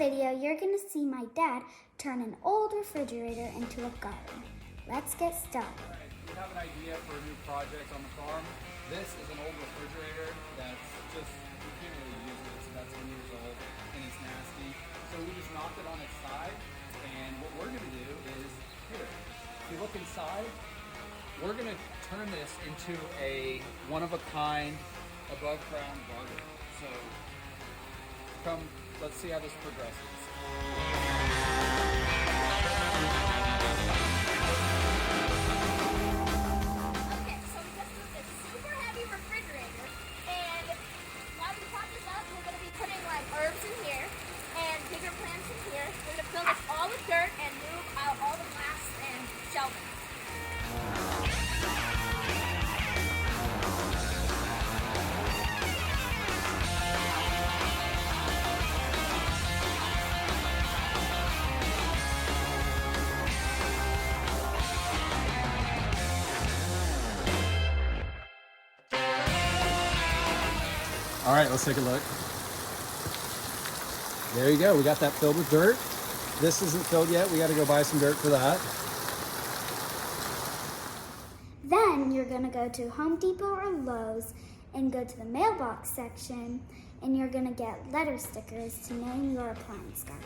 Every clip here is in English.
video, you're going to see my dad turn an old refrigerator into a garden. Let's get started. All right, we have an idea for a new project on the farm. This is an old refrigerator that's just, we can't really use it. It's about 10 years old and it's nasty. So we just knocked it on its side, and what we're going to do is, here, if you look inside, we're going to turn this into a one-of-a-kind, above-ground garden. So come, let's see how this progresses. Herbs in here and bigger plants in here. We're going to fill this all with dirt and move out all the glass and shelving. All right, let's take a look. There you go, we got that filled with dirt. This isn't filled yet, we gotta go buy some dirt for that. Then you're going to go to Home Depot or Lowe's and go to the mailbox section, and you're going to get letter stickers to name your appliance garden.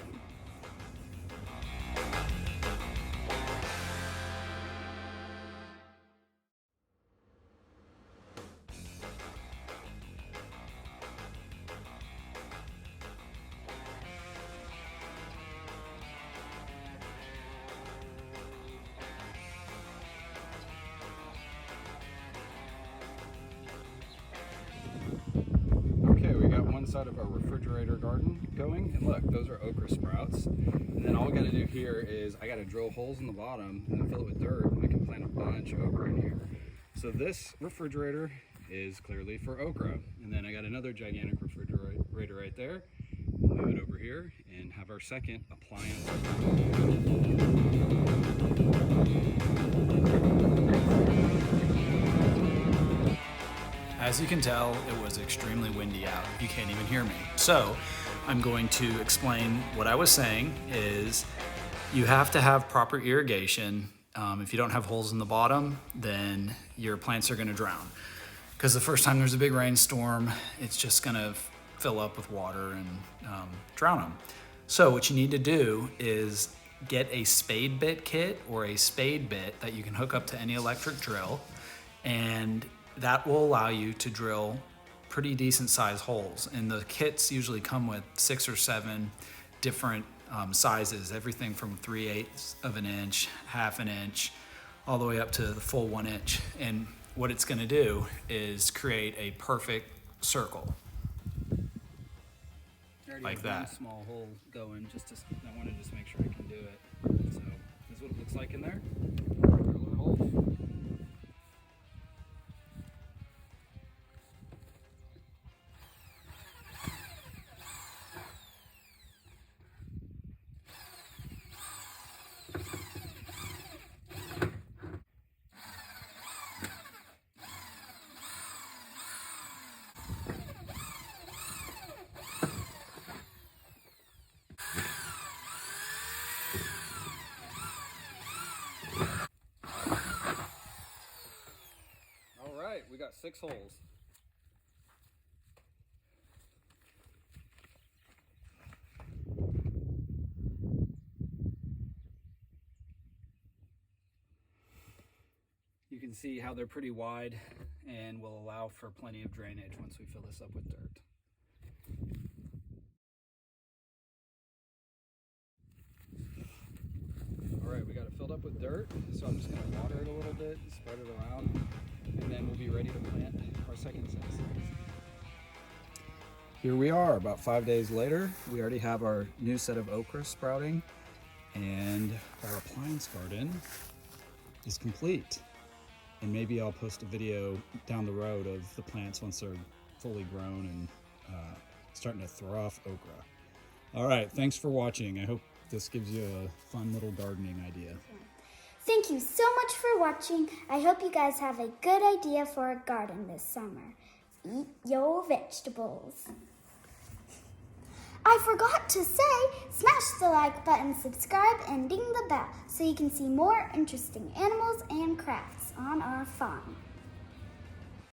Okay, we got one side of our refrigerator garden going, and look, those are okra sprouts. And then all we gotta do here is I gotta drill holes in the bottom and then fill it with dirt, and I can plant a bunch of okra in here. So this refrigerator is clearly for okra. And then I got another gigantic refrigerator right there. We'll move it over here and have our second appliance. As you can tell, it was extremely windy out. You can't even hear me. So I'm going to explain what I was saying is you have to have proper irrigation. If you don't have holes in the bottom, then your plants are gonna drown. Because the first time there's a big rainstorm, it's just gonna fill up with water and drown them. So what you need to do is get a spade bit kit or a spade bit that you can hook up to any electric drill, and that will allow you to drill pretty decent sized holes. And the kits usually come with 6 or 7 different sizes, everything from 3/8 of an inch, 1/2 an inch, all the way up to the full 1 inch. And what it's gonna do is create a perfect circle. Like that. One small hole going, I want to just make sure I can do it. So this is what it looks like in there. Drill our hole. We got 6 holes. You can see how they're pretty wide and will allow for plenty of drainage once we fill this up with dirt. All right, we got it filled up with dirt, so I'm just going to water it a little bit, spread it around, and then we'll be ready to plant our second set of seeds. Here we are, about 5 days later. We already have our new set of okra sprouting, and our appliance garden is complete. And maybe I'll post a video down the road of the plants once they're fully grown and starting to throw off okra. All right, thanks for watching. I hope this gives you a fun little gardening idea. Thank you so much for watching. I hope you guys have a good idea for a garden this summer. Eat your vegetables. I forgot to say, smash the like button, subscribe, and ding the bell so you can see more interesting animals and crafts on our farm.